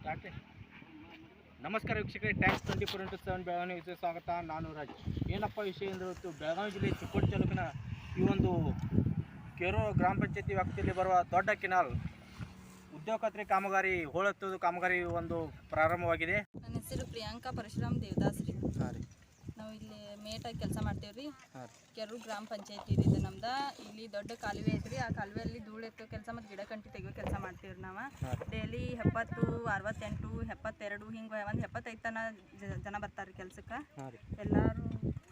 Start. ನಮಸ್ಕಾರ ವೀಕ್ಷಕರೇ, tax 24x7 Belagavi ನ್ಯೂಸ್ಗೆ ಸ್ವಾಗತ. ನಾನು ರಾಜ್. ಏನಪ್ಪ ವಿಷಯ ಅಂದರೆ, ಇವತ್ತು ಬೆಳಗಾವಿ ಜಿಲ್ಲೆ ಚಿಕ್ಕೋಡಿ ತಾಲೂಕಿನ ಈ ಒಂದು ಕೆರೂರು ಗ್ರಾಮ ಪಂಚಾಯತಿ ವ್ಯಾಪ್ತಿಯಲ್ಲಿ ಬರುವ ದೊಡ್ಡ ಕೆನಾಲ್ ಉದ್ಯೋಗ ಖಾತ್ರಿ ಕಾಮಗಾರಿ ಹೂಳೆತ್ತುವುದು ಕಾಮಗಾರಿ ಒಂದು ಪ್ರಾರಂಭವಾಗಿದೆ. ನನ್ನ ಹೆಸರು ಪ್ರಿಯಾಂಕಾ ಪರಶುರಾಮ್ ದೇವದಾಸ್ ರೀ. ಹಾಂ ರೀ. ನಾವು ಇಲ್ಲಿ ಮೇಟಾಗಿ ಕೆಲಸ ಮಾಡ್ತೇವೆ ರೀ. ಕೆರೂರು ಗ್ರಾಮ ಪಂಚಾಯತಿ ಇದೆ ನಮ್ದು. ಇಲ್ಲಿ ದೊಡ್ಡ ಕಾಲುವೆ ಐತ್ರಿ. ಆ ಕಾಲುವೆಯಲ್ಲಿ ಧೂಳು ಎತ್ತೋ ಕೆಲಸ ಮತ್ತು ಗಿಡ ಕಂಟಿ ತೆಗಿಯೋ ಕೆಲಸ ಮಾಡ್ತೀವಿ ರೀ. ನಾವು ಡೈಲಿ 70, 68, 72 ಹಿಂಗೆ ಒಂದು 75 ತನಕ ಜನ ಬರ್ತಾರೆ ರೀ ಕೆಲಸಕ್ಕೆ. ಎಲ್ಲರೂ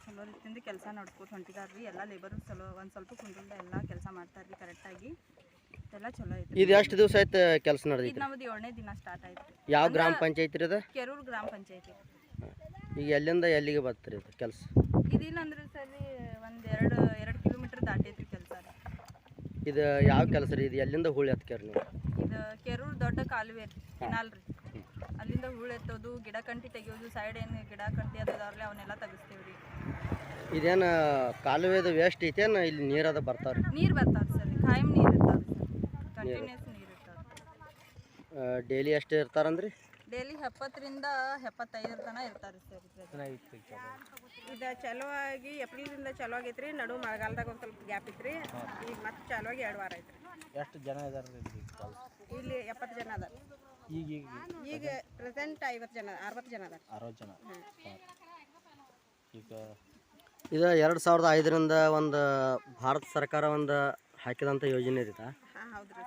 ಚಲೋ ರೀತಿಯಿಂದ ಕೆಲಸ ನಡ್ಸ್ಕೊತ ಹೊಂಟಿದ್ದಾರೆ ರೀ. ಎಲ್ಲ ಲೇಬರು ಚಲೋ ಒಂದು ಸ್ವಲ್ಪ ಕುಂದಿಂದ ಎಲ್ಲ ಕೆಲಸ ಮಾಡ್ತಾರೆ ರೀ ಕರೆಕ್ಟಾಗಿ. ಎಲ್ಲ ಚಲೋ ಐತಿ. ಇದು ಎಷ್ಟು ದಿವಸ ಆಯ್ತು ಕೆಲಸ ನಡೆದೈತಿ? ಇದು ನಮ್ಮದು 7ನೇ ದಿನ ಸ್ಟಾರ್ಟ್ ಆಯ್ತು ರೀ. ಯಾವ ಗ್ರಾಮ ಪಂಚಾಯತಿ ರೀ ಅದು? ಕೆರೂರು ಗ್ರಾಮ ಪಂಚಾಯತಿ. ಈಗ ಎಲ್ಲಿಂದ ಎಲ್ಲಿಗೆ ಬರ್ತೀರಿ ಇದು ಕೆಲಸ? ಇದಿಲ್ಲ ಅಂದ್ರೆ ಸರಿ ಒಂದು 2 ಕಿಲೋಮೀಟರ್ ದಾಟೈತಿ ಕೆಲಸ ರೀ. ಇದು ಯಾವ ಕೆಲಸ ರೀ? ಇದು ಎಲ್ಲಿಂದ ಹೂಳು ಎತ್ಕ್ಯಾರ ನೀವು? ಇದು ಕೆರೂರು ದೊಡ್ಡ ಕಾಲುವೆ ರೀ, ಕೆನಾಲ್ ರೀ. ಅಲ್ಲಿಂದ ಹೂಳು ಎತ್ತೋದು, ಗಿಡ ಕಂಟಿ ತೆಗಿಯೋದು, ಸೈಡ್ ಏನು ಗಿಡ ಕಂಟಿ ಅದಾವ್ರಲ್ಲ ಅವನ್ನೆಲ್ಲ ತೆಗಿಸ್ತೇವೆ ರೀ. ಇದೇನು ಕಾಲುವೆದು ವೇಸ್ಟ್ ಐತೇನು ಇಲ್ಲಿ ನೀರದ ಬರ್ತಾವ್ರಿ? ನೀರು ಬರ್ತಾವೆ ಸರ್, ಖಾಯಂ ನೀರು ಇರ್ತಾವೆ ಸರ್, ಕಂಟಿನ್ಯೂಸ್ ನೀರು ಇರ್ತಾವೆ. ಡೈಲಿ ಎಷ್ಟು ಇರ್ತಾರಂದ್ರಿ? ಡೈಲಿ 70ರಿಂದ 75 ತನಕ ಇರ್ತಾರೆ ಸರ್. ಇದು ಚಲೋ ಆಗಿ ಏಪ್ರಿಲ್ದಿಂದ ಚಲೋ ಆಗೈತೆ ರೀ. ನಡು ಮಳೆಗಾಲದಾಗ ಒಂದು ಸ್ವಲ್ಪ ಗ್ಯಾಪ್ ಇತ್ತು ರೀ. ಈಗ ಮತ್ತೆ ಚಲೋ ಆಗಿ 2 ವಾರ ಐತೆ ರೀ. ಎಷ್ಟು ಜನ ಇದ್ದಾರೆ ಇಲ್ಲಿ 70 ಜನ ಅದಾರ. ಈಗ ಪ್ರೆಸೆಂಟ್ 50 ಜನ 60 ಜನ ಅದಾರ. 60 ಜನ. ಈಗ ಇದು 2005ರಿಂದ ಒಂದು ಭಾರತ ಸರ್ಕಾರ ಒಂದು ಹಾಕಿದಂಥ ಯೋಜನೆ ರೀ. ಹಾಂ ಹೌದು ರೀ.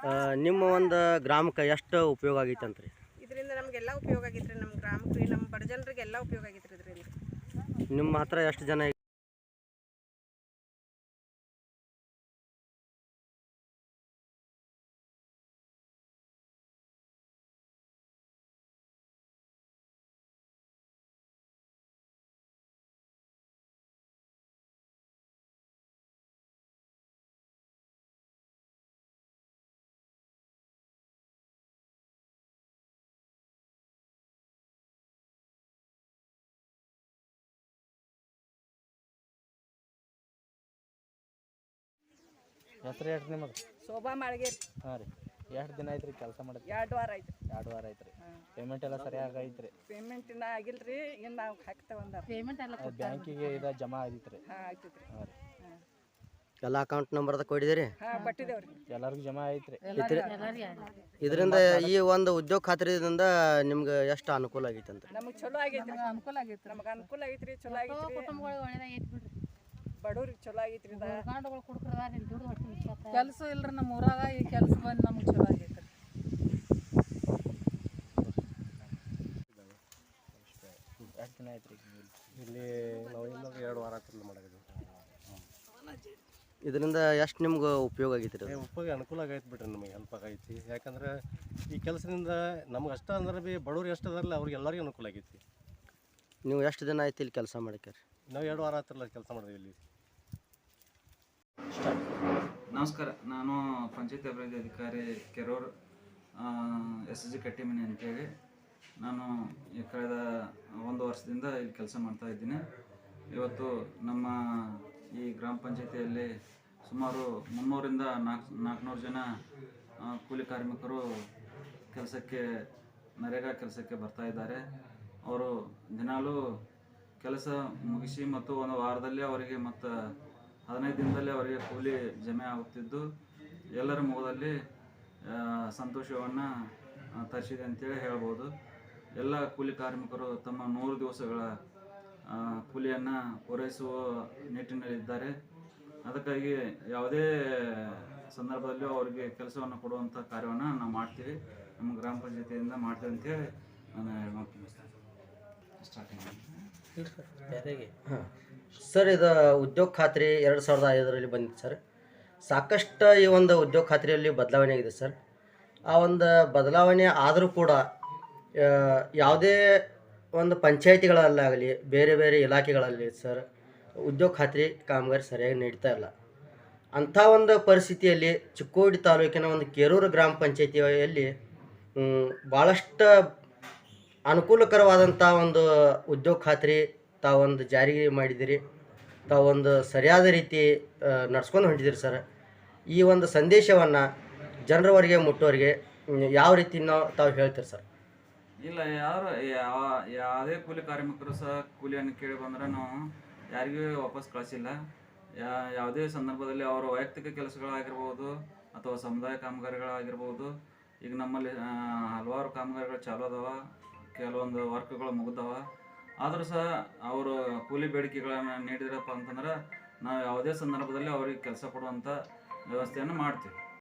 ನಿಮ್ಮ ಒಂದು ಗ್ರಾಮಕ್ಕೆ ಎಷ್ಟು ಉಪಯೋಗ ಆಗೈತಂತ್ರಿ? ಇದರಿಂದ ನಮಗೆಲ್ಲ ಉಪಯೋಗ ಆಗೈತೆ ರೀ. ನಮ್ಮ ಗ್ರಾಮಕ್ಕೆ, ನಮ್ಮ ಬಡ ಜನರಿಗೆ ಎಲ್ಲ ಉಪಯೋಗ ಆಗೈತೆ ರೀ ಇದರಿಂದ. ನಿಮ್ಮ ಹತ್ರ ಎಷ್ಟು ಜನ? ಹೆಸರು ಹೇಳ್ರಿ ನಿಮ್ಮದು? ಶೋಭಾ ಮಾಳ್ಗೆ. ಹಾಂ ರೀ. ಎಷ್ಟು ದಿನ ಆಯ್ತು ರೀ ಕೆಲಸ ಮಾಡೋದು? 2 ವಾರ ಆಯ್ತು. 2 ವಾರ ಆಯ್ತು ರೀ. ಪೇಮೆಂಟ್ ಎಲ್ಲ ಸರಿಯಾಗಿ ಐತೆ ರೀ? ಪೇಮೆಂಟ್ ಇನ್ನೂ ಆಗಿಲ್ಲ ರೀ. ಇನ್ನು ನಾವು ಹಾಕ್ತೇವೆ ಅಂದಾರ. ಪೇಮೆಂಟ್ ಎಲ್ಲ ಬ್ಯಾಂಕಿಗೆ ಇದು ಜಮಾ ಆಗಿತ್ತು ರೀ? ಹಾಂ ಆಗ್ತೈತೆ ರೀ. ಹಾಂ ರೀ. ಎಲ್ಲ ಅಕೌಂಟ್ ನಂಬರ್ದ ಕೊಟ್ಟಿದ್ದೀರಿ? ಹಾಂ ಕೊಟ್ಟಿದ್ದೇವೆ ರೀ. ಎಲ್ಲರಿಗೂ ಜಮಾ ಐತೆ ರೀ? ಇದರಿಂದ ಈ ಒಂದು ಉದ್ಯೋಗ ಖಾತ್ರಿಯಿಂದ ನಿಮ್ಗೆ ಎಷ್ಟು ಅನುಕೂಲ ಆಗೈತೆ ಅಂತ? ನಮಗೆ ಚಲೋ ಆಗೈತೆ ರೀ. ಅನುಕೂಲ ಆಗೈತೆ. ನಮಗೆ ಅನುಕೂಲ ಆಗೈತೆ ರೀ. ಚಲೋ ಆಗೈತೆ ರೀ. ಬಡವ್ರಿಗೆ ಚಲೋ ಆಗೈತೆ ರೀ. ಕೆಲಸ ಇಲ್ರಿ ನಮ್ಮ ಊರಾಗ. ಈ ಕೆಲಸ ಬಂದು ನಮ್ಗೆ ಚಲೋ ಆಗೈತೆ ರೀ. ಎಷ್ಟು ದಿನ ಆಯ್ತು ರೀ ಇಲ್ಲಿ ನಾವು ಇನ್ನೊಂದು 2 ವಾರ ಆಯ್ತು ಮಾಡಿದ್ವಿ. ಇದರಿಂದ ಎಷ್ಟು ನಿಮ್ಗೆ ಉಪಯೋಗ ಆಗೈತೆ ರೀ? ಉಪಯೋಗ ಅನುಕೂಲ ಆಗೈತೆ ಬಿಡ್ರಿ. ನಮಗೆ ಹೆಲ್ಪ್ ಆಗೈತಿ. ಯಾಕಂದ್ರೆ ಈ ಕೆಲಸದಿಂದ ನಮ್ಗೆ ಅಷ್ಟ ಅಂದ್ರೆ ಭೀ ಬಡವ್ರು ಎಷ್ಟು ಅದಾರಲ್ಲ ಅವ್ರಿಗೆ ಎಲ್ಲರಿಗೂ ಅನುಕೂಲ ಆಗೈತಿ. ನೀವು ಎಷ್ಟು ದಿನ ಆಯ್ತು ಇಲ್ಲಿ ಕೆಲಸ ಮಾಡಕ್ಕೆ? ನಾವು 2 ವಾರ ಆಯ್ತಲ್ಲ ಕೆಲಸ ಮಾಡಿದ್ವಿ ಇಲ್ಲಿ. ನಮಸ್ಕಾರ, ನಾನು ಪಂಚಾಯತ್ ಅಭಿವೃದ್ಧಿ ಅಧಿಕಾರಿ ಕೆರೂರು SG ಕಟ್ಟಿಮನಿ ಅಂತೇಳಿ. ನಾನು ಈ ಕಳೆದ 1 ವರ್ಷದಿಂದ ಇಲ್ಲಿ ಕೆಲಸ ಮಾಡ್ತಾ ಇದ್ದೀನಿ. ಇವತ್ತು ನಮ್ಮ ಈ ಗ್ರಾಮ ಪಂಚಾಯತಿಯಲ್ಲಿ ಸುಮಾರು 300ರಿಂದ 400 ಜನ ಕೂಲಿ ಕಾರ್ಮಿಕರು ಕೆಲಸಕ್ಕೆ, ನರೇಗಾ ಕೆಲಸಕ್ಕೆ ಬರ್ತಾ ಇದ್ದಾರೆ. ಅವರು ದಿನಾಲೂ ಕೆಲಸ ಮುಗಿಸಿ ಮತ್ತು 1 ವಾರದಲ್ಲಿ ಅವರಿಗೆ ಮತ್ತು 15 ದಿನದಲ್ಲಿ ಅವರಿಗೆ ಕೂಲಿ ಜಮೆ ಆಗುತ್ತಿದ್ದು ಎಲ್ಲರ ಮುಖದಲ್ಲಿ ಸಂತೋಷವನ್ನು ತರಿಸಿದೆ ಅಂತೇಳಿ ಹೇಳ್ಬೋದು. ಎಲ್ಲ ಕೂಲಿ ಕಾರ್ಮಿಕರು ತಮ್ಮ 100 ದಿವಸಗಳ ಕೂಲಿಯನ್ನು ಪೂರೈಸುವ ನಿಟ್ಟಿನಲ್ಲಿದ್ದಾರೆ. ಅದಕ್ಕಾಗಿ ಯಾವುದೇ ಸಂದರ್ಭದಲ್ಲೂ ಅವರಿಗೆ ಕೆಲಸವನ್ನು ಕೊಡುವಂಥ ಕಾರ್ಯವನ್ನು ನಾವು ಮಾಡ್ತೀವಿ, ನಮ್ಮ ಗ್ರಾಮ ಪಂಚಾಯತಿಯಿಂದ ಮಾಡ್ತೀವಿ ಅಂತೇಳಿ ನಾನು ಸ್ಟಾರ್ಟಿಂಗ್. ಸರ್, ಇದು ಉದ್ಯೋಗ ಖಾತ್ರಿ 2005ರಲ್ಲಿ ಬಂದಿತ್ತು ಸರ್. ಸಾಕಷ್ಟು ಈ ಒಂದು ಉದ್ಯೋಗ ಖಾತ್ರಿಯಲ್ಲಿ ಬದಲಾವಣೆ ಆಗಿದೆ ಸರ್. ಆ ಒಂದು ಬದಲಾವಣೆ ಆದರೂ ಕೂಡ ಯಾವುದೇ ಒಂದು ಪಂಚಾಯಿತಿಗಳಲ್ಲಾಗಲಿ ಬೇರೆ ಬೇರೆ ಇಲಾಖೆಗಳಲ್ಲಿ ಸರ್ ಉದ್ಯೋಗ ಖಾತ್ರಿ ಕಾಮಗಾರಿ ಸರಿಯಾಗಿ ನಡೀತಾ ಇಲ್ಲ. ಅಂಥ ಒಂದು ಪರಿಸ್ಥಿತಿಯಲ್ಲಿ ಚಿಕ್ಕೋಡಿ ತಾಲೂಕಿನ ಒಂದು ಕೆರೂರು ಗ್ರಾಮ ಪಂಚಾಯಿತಿಯಲ್ಲಿ ಭಾಳಷ್ಟು ಅನುಕೂಲಕರವಾದಂಥ ಒಂದು ಉದ್ಯೋಗ ಖಾತ್ರಿ ತಾವೊಂದು ಜಾರಿಗೆ ಮಾಡಿದಿರಿ. ತಾವೊಂದು ಸರಿಯಾದ ರೀತಿ ನಡ್ಸ್ಕೊಂಡು ಹೊಂಟಿದ್ದೀರಿ ಸರ್. ಈ ಒಂದು ಸಂದೇಶವನ್ನು ಜನರವರೆಗೆ ಮುಟ್ಟೋರಿಗೆ ಯಾವ ರೀತಿ ತಾವು ಹೇಳ್ತೀರಿ ಸರ್? ಇಲ್ಲ ಯಾವುದೇ ಕೂಲಿ ಕಾರ್ಮಿಕರು ಸಹ ಕೂಲಿಯನ್ನು ಕೇಳಿ ಬಂದರೆ ನಾವು ಯಾರಿಗೂ ವಾಪಸ್ ಕಳಿಸಿಲ್ಲ. ಯಾವುದೇ ಸಂದರ್ಭದಲ್ಲಿ ಅವರ ವೈಯಕ್ತಿಕ ಕೆಲಸಗಳಾಗಿರ್ಬೋದು ಅಥವಾ ಸಮುದಾಯ ಕಾಮಗಾರಿಗಳಾಗಿರ್ಬೋದು. ಈಗ ನಮ್ಮಲ್ಲಿ ಹಲವಾರು ಕಾಮಗಾರಿಗಳು ಚಾಲು ಅದಾವ, ಕೆಲವೊಂದು ವರ್ಕ್ಗಳು ಮುಗಿದವ. ಆದರೂ ಸಹ ಅವರು ಕೂಲಿ ಬೇಡಿಕೆಗಳನ್ನು ನೀಡಿದ್ರಪ್ಪ ಅಂತಂದ್ರೆ ನಾವು ಯಾವುದೇ ಸಂದರ್ಭದಲ್ಲಿ ಅವ್ರಿಗೆ ಕೆಲಸ ಕೊಡುವಂಥ ವ್ಯವಸ್ಥೆಯನ್ನು ಮಾಡ್ತೀವಿ.